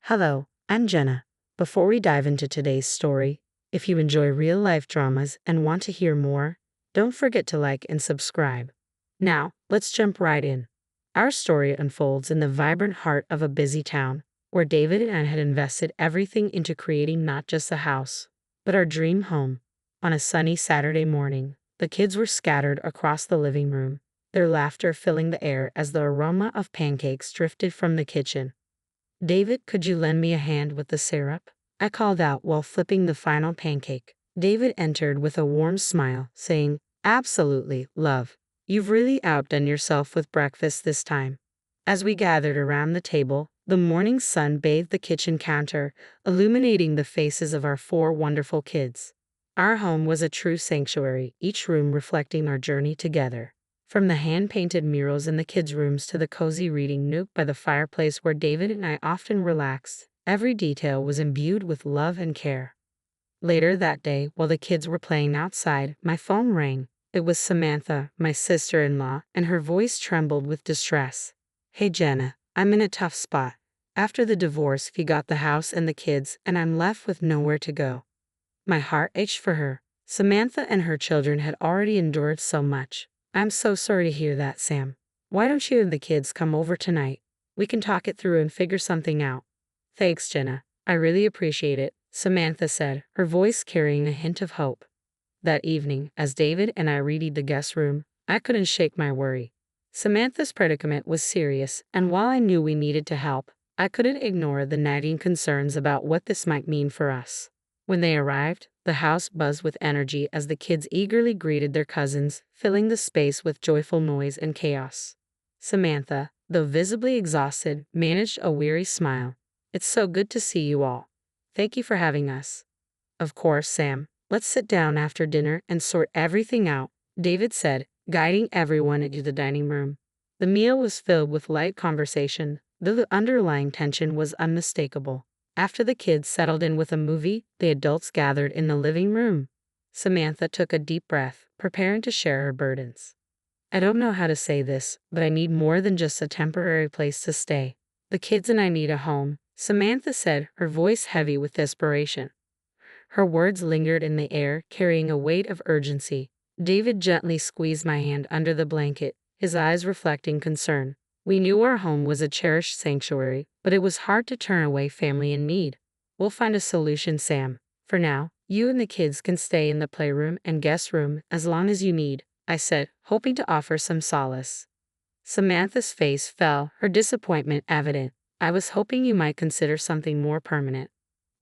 Hello, I'm Jenna. Before we dive into today's story, if you enjoy real life dramas and want to hear more, don't forget to like and subscribe. Now, let's jump right in. Our story unfolds in the vibrant heart of a busy town, where David and I had invested everything into creating not just a house, but our dream home. On a sunny Saturday morning, the kids were scattered across the living room, their laughter filling the air as the aroma of pancakes drifted from the kitchen. David, could you lend me a hand with the syrup? I called out while flipping the final pancake. David entered with a warm smile, saying, Absolutely, love. You've really outdone yourself with breakfast this time. As we gathered around the table, the morning sun bathed the kitchen counter, illuminating the faces of our four wonderful kids. Our home was a true sanctuary, each room reflecting our journey together. From the hand-painted murals in the kids' rooms to the cozy reading nook by the fireplace where David and I often relaxed, every detail was imbued with love and care. Later that day, while the kids were playing outside, my phone rang. It was Samantha, my sister-in-law, and her voice trembled with distress. Hey Jenna, I'm in a tough spot. After the divorce, we got the house and the kids, and I'm left with nowhere to go. My heart ached for her. Samantha and her children had already endured so much. I'm so sorry to hear that, Sam. Why don't you and the kids come over tonight? We can talk it through and figure something out. Thanks, Jenna. I really appreciate it, Samantha said, her voice carrying a hint of hope. That evening, as David and I readied the guest room, I couldn't shake my worry. Samantha's predicament was serious, and while I knew we needed to help, I couldn't ignore the nagging concerns about what this might mean for us. When they arrived, the house buzzed with energy as the kids eagerly greeted their cousins, filling the space with joyful noise and chaos. Samantha, though visibly exhausted, managed a weary smile. It's so good to see you all. Thank you for having us. Of course, Sam. Let's sit down after dinner and sort everything out, David said, guiding everyone into the dining room. The meal was filled with light conversation, though the underlying tension was unmistakable. After the kids settled in with a movie, the adults gathered in the living room. Samantha took a deep breath, preparing to share her burdens. I don't know how to say this, but I need more than just a temporary place to stay. The kids and I need a home, Samantha said, her voice heavy with desperation. Her words lingered in the air, carrying a weight of urgency. David gently squeezed my hand under the blanket, his eyes reflecting concern. We knew our home was a cherished sanctuary, but it was hard to turn away family in need. We'll find a solution, Sam. For now, you and the kids can stay in the playroom and guest room as long as you need, I said, hoping to offer some solace. Samantha's face fell, her disappointment evident. I was hoping you might consider something more permanent.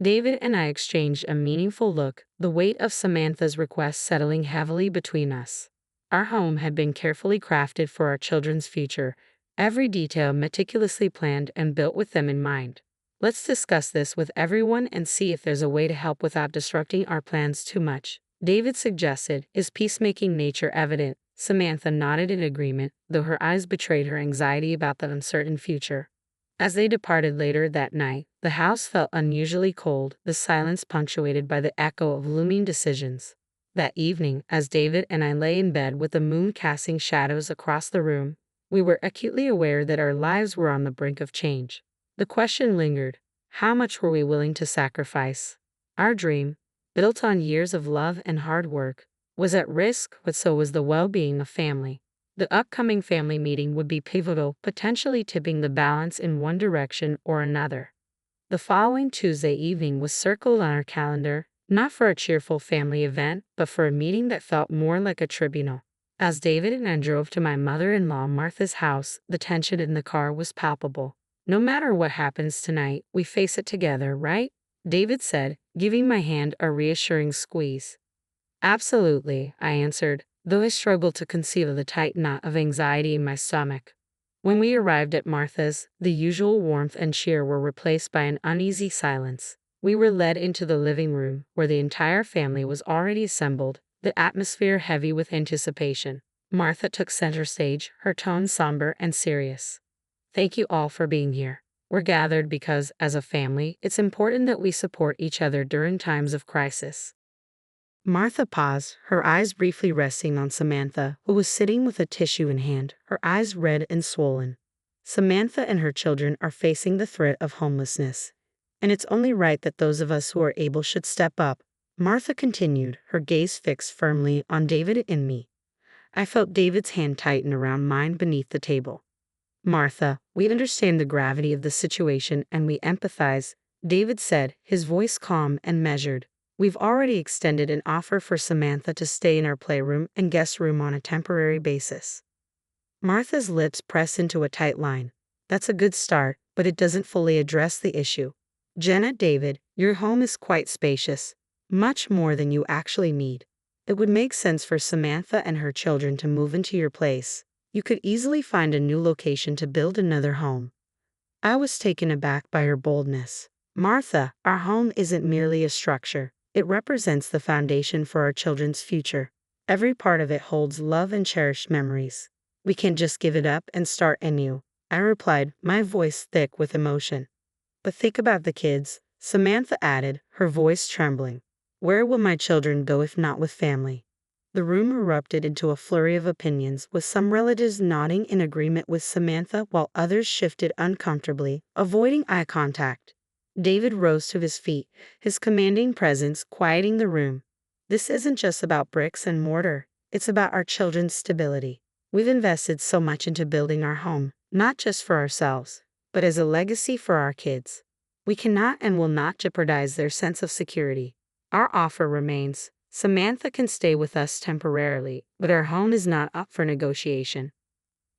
David and I exchanged a meaningful look, the weight of Samantha's request settling heavily between us. Our home had been carefully crafted for our children's future, every detail meticulously planned and built with them in mind. Let's discuss this with everyone and see if there's a way to help without disrupting our plans too much, David suggested, his peacemaking nature evident. Samantha nodded in agreement, though her eyes betrayed her anxiety about the uncertain future. As they departed later that night, the house felt unusually cold, the silence punctuated by the echo of looming decisions. That evening, as David and I lay in bed with the moon casting shadows across the room, we were acutely aware that our lives were on the brink of change. The question lingered: how much were we willing to sacrifice? Our dream, built on years of love and hard work, was at risk, but so was the well-being of family. The upcoming family meeting would be pivotal, potentially tipping the balance in one direction or another. The following Tuesday evening was circled on our calendar, not for a cheerful family event, but for a meeting that felt more like a tribunal. As David and I drove to my mother-in-law Martha's house, the tension in the car was palpable. No matter what happens tonight, we face it together, right? David said, giving my hand a reassuring squeeze. Absolutely, I answered, though I struggled to conceal the tight knot of anxiety in my stomach. When we arrived at Martha's, the usual warmth and cheer were replaced by an uneasy silence. We were led into the living room, where the entire family was already assembled, the atmosphere heavy with anticipation. Martha took center stage, her tone somber and serious. Thank you all for being here. We're gathered because, as a family, it's important that we support each other during times of crisis. Martha paused, her eyes briefly resting on Samantha, who was sitting with a tissue in hand, her eyes red and swollen. Samantha and her children are facing the threat of homelessness. And it's only right that those of us who are able should step up. Martha continued, her gaze fixed firmly on David and me. I felt David's hand tighten around mine beneath the table. Martha, we understand the gravity of the situation and we empathize, David said, his voice calm and measured. We've already extended an offer for Samantha to stay in our playroom and guest room on a temporary basis. Martha's lips pressed into a tight line. That's a good start, but it doesn't fully address the issue. Jenna, David, your home is quite spacious, much more than you actually need. It would make sense for Samantha and her children to move into your place. You could easily find a new location to build another home. I was taken aback by her boldness. Martha, our home isn't merely a structure. It represents the foundation for our children's future. Every part of it holds love and cherished memories. We can't just give it up and start anew. I replied, my voice thick with emotion. But think about the kids, Samantha added, her voice trembling. Where will my children go if not with family? The room erupted into a flurry of opinions, with some relatives nodding in agreement with Samantha while others shifted uncomfortably, avoiding eye contact. David rose to his feet, his commanding presence quieting the room. This isn't just about bricks and mortar, it's about our children's stability. We've invested so much into building our home, not just for ourselves, but as a legacy for our kids. We cannot and will not jeopardize their sense of security. Our offer remains. Samantha can stay with us temporarily, but our home is not up for negotiation.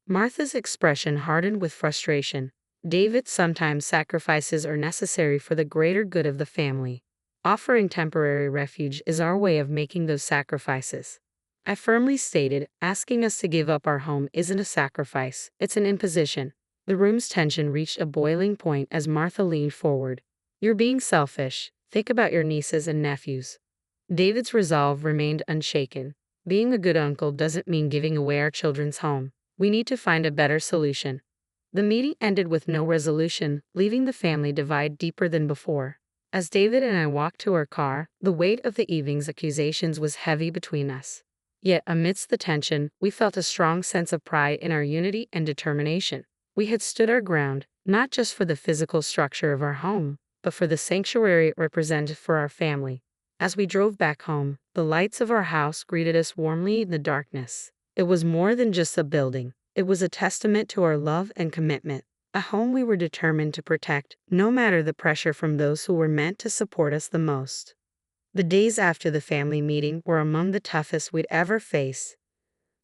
Martha's expression hardened with frustration. David, sometimes sacrifices are necessary for the greater good of the family. Offering temporary refuge is our way of making those sacrifices. I firmly stated, asking us to give up our home isn't a sacrifice, it's an imposition. The room's tension reached a boiling point as Martha leaned forward. You're being selfish. Think about your nieces and nephews. David's resolve remained unshaken. Being a good uncle doesn't mean giving away our children's home. We need to find a better solution. The meeting ended with no resolution, leaving the family divide deeper than before. As David and I walked to our car, the weight of the evening's accusations was heavy between us. Yet amidst the tension, we felt a strong sense of pride in our unity and determination. We had stood our ground, not just for the physical structure of our home, but for the sanctuary it represented for our family. As we drove back home, the lights of our house greeted us warmly in the darkness. It was more than just a building. It was a testament to our love and commitment, a home we were determined to protect, no matter the pressure from those who were meant to support us the most. The days after the family meeting were among the toughest we'd ever face.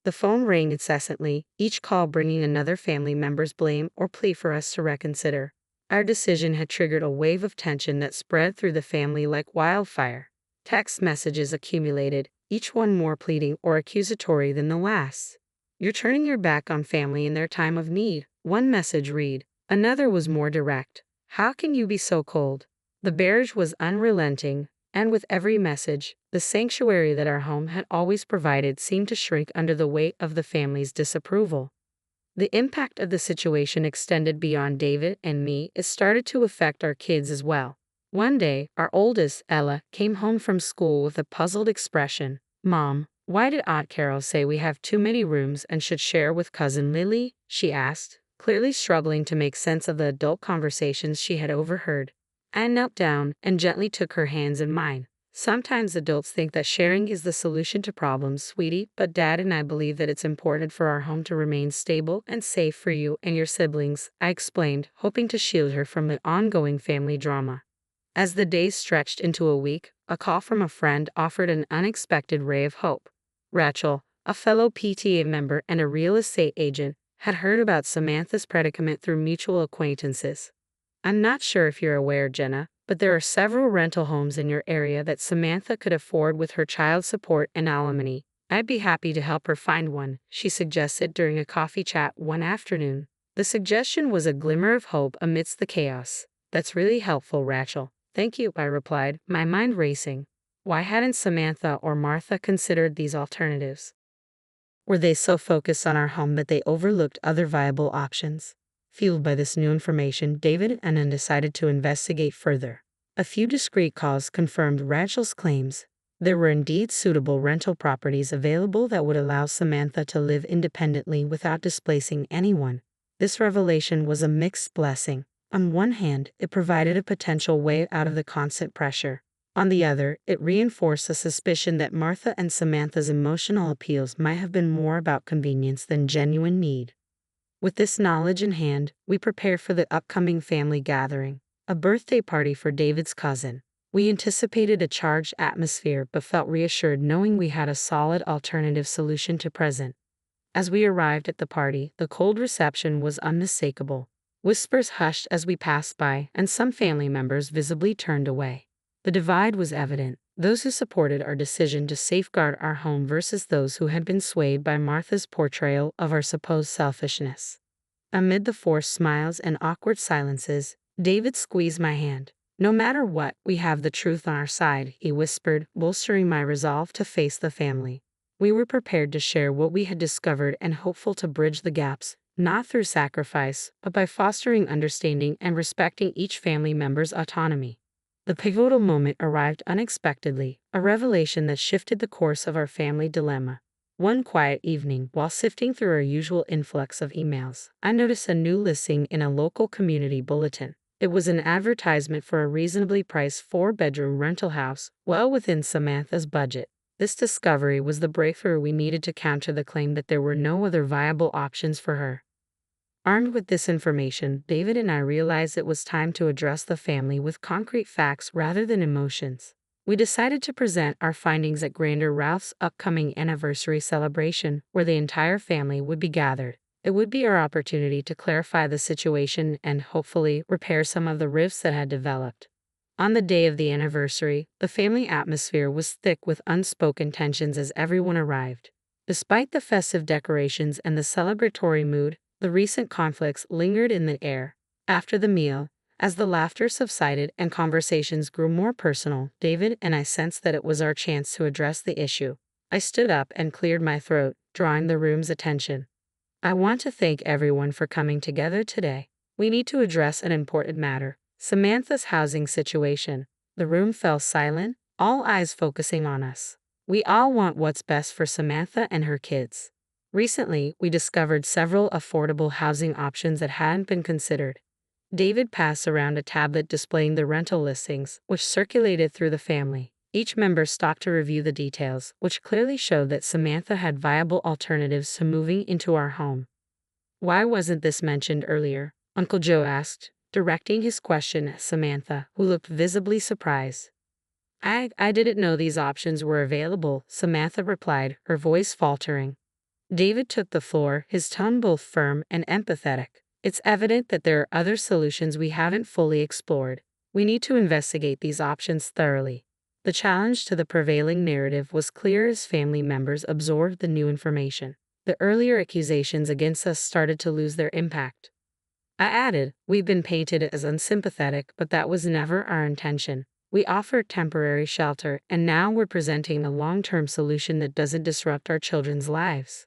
The phone rang incessantly, each call bringing another family member's blame or plea for us to reconsider. Our decision had triggered a wave of tension that spread through the family like wildfire. Text messages accumulated, each one more pleading or accusatory than the last. You're turning your back on family in their time of need, one message read. Another was more direct. How can you be so cold? The barrage was unrelenting, and with every message, the sanctuary that our home had always provided seemed to shrink under the weight of the family's disapproval. The impact of the situation extended beyond David and me. It started to affect our kids as well. One day, our oldest, Ella, came home from school with a puzzled expression. Mom, why did Aunt Carol say we have too many rooms and should share with Cousin Lily? She asked, clearly struggling to make sense of the adult conversations she had overheard. I knelt down and gently took her hands in mine. Sometimes adults think that sharing is the solution to problems, sweetie, but Dad and I believe that it's important for our home to remain stable and safe for you and your siblings, I explained, hoping to shield her from the ongoing family drama. As the days stretched into a week, a call from a friend offered an unexpected ray of hope. Rachel, a fellow PTA member and a real estate agent, had heard about Samantha's predicament through mutual acquaintances. I'm not sure if you're aware, Jenna, but there are several rental homes in your area that Samantha could afford with her child support and alimony. I'd be happy to help her find one, she suggested during a coffee chat one afternoon. The suggestion was a glimmer of hope amidst the chaos. That's really helpful, Rachel. Thank you, I replied, my mind racing. Why hadn't Samantha or Martha considered these alternatives? Were they so focused on our home that they overlooked other viable options? Fueled by this new information, David and I decided to investigate further. A few discreet calls confirmed Rachel's claims. There were indeed suitable rental properties available that would allow Samantha to live independently without displacing anyone. This revelation was a mixed blessing. On one hand, it provided a potential way out of the constant pressure. On the other, it reinforced the suspicion that Martha and Samantha's emotional appeals might have been more about convenience than genuine need. With this knowledge in hand, we prepared for the upcoming family gathering, a birthday party for David's cousin. We anticipated a charged atmosphere but felt reassured knowing we had a solid alternative solution to present. As we arrived at the party, the cold reception was unmistakable. Whispers hushed as we passed by, and some family members visibly turned away. The divide was evident, those who supported our decision to safeguard our home versus those who had been swayed by Martha's portrayal of our supposed selfishness. Amid the forced smiles and awkward silences, David squeezed my hand. "No matter what, we have the truth on our side," he whispered, bolstering my resolve to face the family. We were prepared to share what we had discovered and hopeful to bridge the gaps, not through sacrifice, but by fostering understanding and respecting each family member's autonomy. The pivotal moment arrived unexpectedly, a revelation that shifted the course of our family dilemma. One quiet evening, while sifting through our usual influx of emails, I noticed a new listing in a local community bulletin. It was an advertisement for a reasonably priced 4-bedroom rental house, well within Samantha's budget. This discovery was the breakthrough we needed to counter the claim that there were no other viable options for her. Armed with this information, David and I realized it was time to address the family with concrete facts rather than emotions. We decided to present our findings at Grander Ralph's upcoming anniversary celebration, where the entire family would be gathered. It would be our opportunity to clarify the situation and, hopefully, repair some of the rifts that had developed. On the day of the anniversary, the family atmosphere was thick with unspoken tensions as everyone arrived. Despite the festive decorations and the celebratory mood, the recent conflicts lingered in the air. After the meal, as the laughter subsided and conversations grew more personal, David and I sensed that it was our chance to address the issue. I stood up and cleared my throat, drawing the room's attention. "I want to thank everyone for coming together today. We need to address an important matter: Samantha's housing situation." The room fell silent, all eyes focusing on us. We all want what's best for Samantha and her kids. Recently, we discovered several affordable housing options that hadn't been considered. David passed around a tablet displaying the rental listings, which circulated through the family. Each member stopped to review the details, which clearly showed that Samantha had viable alternatives to moving into our home. "Why wasn't this mentioned earlier?" Uncle Joe asked, directing his question at Samantha, who looked visibly surprised. I didn't know these options were available," Samantha replied, her voice faltering. David took the floor, his tone both firm and empathetic. "It's evident that there are other solutions we haven't fully explored. We need to investigate these options thoroughly." The challenge to the prevailing narrative was clear as family members absorbed the new information. The earlier accusations against us started to lose their impact. I added, "We've been painted as unsympathetic, but that was never our intention. We offered temporary shelter, and now we're presenting a long-term solution that doesn't disrupt our children's lives."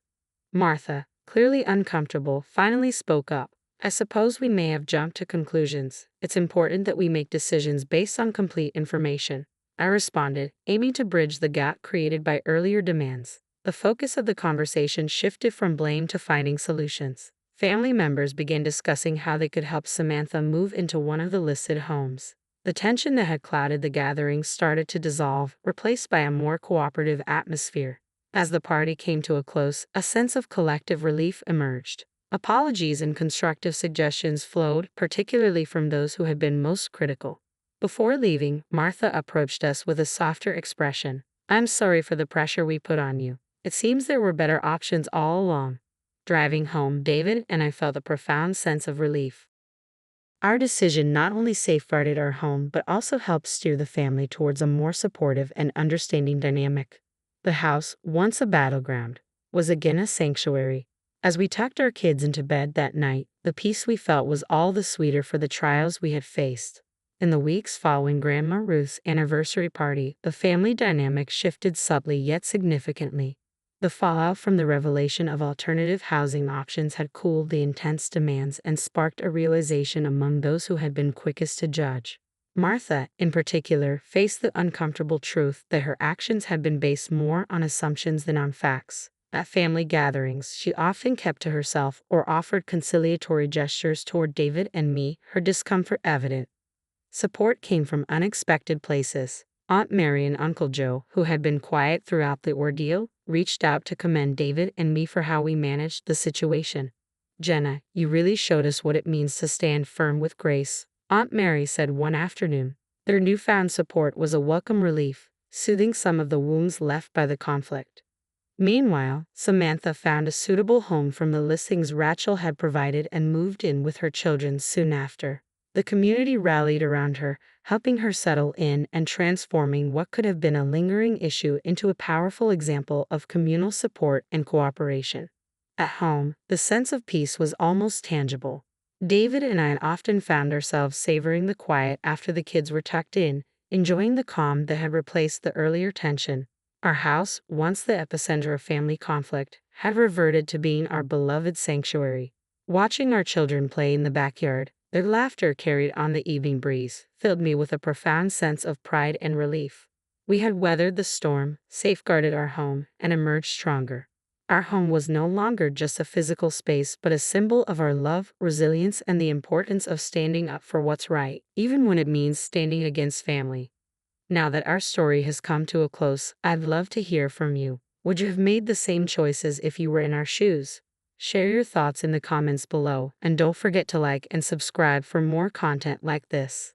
Martha, clearly uncomfortable, finally spoke up. "I suppose we may have jumped to conclusions. It's important that we make decisions based on complete information." I responded, aiming to bridge the gap created by earlier demands. The focus of the conversation shifted from blame to finding solutions. Family members began discussing how they could help Samantha move into one of the listed homes. The tension that had clouded the gathering started to dissolve, replaced by a more cooperative atmosphere. As the party came to a close, a sense of collective relief emerged. Apologies and constructive suggestions flowed, particularly from those who had been most critical. Before leaving, Martha approached us with a softer expression. "I'm sorry for the pressure we put on you. It seems there were better options all along." Driving home, David and I felt a profound sense of relief. Our decision not only safeguarded our home but also helped steer the family towards a more supportive and understanding dynamic. The house, once a battleground, was again a sanctuary. As we tucked our kids into bed that night, the peace we felt was all the sweeter for the trials we had faced. In the weeks following Grandma Ruth's anniversary party, the family dynamic shifted subtly yet significantly. The fallout from the revelation of alternative housing options had cooled the intense demands and sparked a realization among those who had been quickest to judge. Martha, in particular, faced the uncomfortable truth that her actions had been based more on assumptions than on facts. At family gatherings, she often kept to herself or offered conciliatory gestures toward David and me, her discomfort evident. Support came from unexpected places. Aunt Mary and Uncle Joe, who had been quiet throughout the ordeal, reached out to commend David and me for how we managed the situation. "Jenna, you really showed us what it means to stand firm with grace," Aunt Mary said one afternoon. Their newfound support was a welcome relief, soothing some of the wounds left by the conflict. Meanwhile, Samantha found a suitable home from the listings Rachel had provided and moved in with her children soon after. The community rallied around her, helping her settle in and transforming what could have been a lingering issue into a powerful example of communal support and cooperation. At home, the sense of peace was almost tangible. David and I often found ourselves savoring the quiet after the kids were tucked in, enjoying the calm that had replaced the earlier tension. Our house, once the epicenter of family conflict, had reverted to being our beloved sanctuary. Watching our children play in the backyard, their laughter carried on the evening breeze, filled me with a profound sense of pride and relief. We had weathered the storm, safeguarded our home, and emerged stronger. Our home was no longer just a physical space but a symbol of our love, resilience, and the importance of standing up for what's right, even when it means standing against family. Now that our story has come to a close, I'd love to hear from you. Would you have made the same choices if you were in our shoes? Share your thoughts in the comments below, and don't forget to like and subscribe for more content like this.